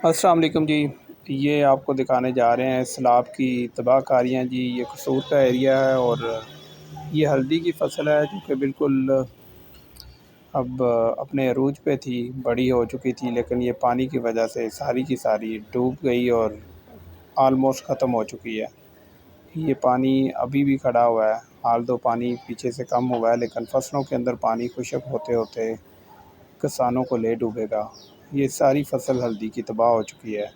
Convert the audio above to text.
अस्सलाम वालेकुम जी। ये आपको दिखाने जा रहे हैं सैलाब की तबाहकारियाँ जी। ये कसूर का एरिया है और ये हल्दी की फ़सल है जो कि बिल्कुल अब अपने अरूज पे थी, बड़ी हो चुकी थी, लेकिन ये पानी की वजह से सारी की सारी डूब गई और ऑलमोस्ट ख़त्म हो चुकी है। ये पानी अभी भी खड़ा हुआ है, हाल तो पानी पीछे से कम हुआ है, लेकिन फसलों के अंदर पानी खुश्क होते होते किसानों को ले डूबेगा। ये सारी फसल हल्दी की तबाह हो चुकी है।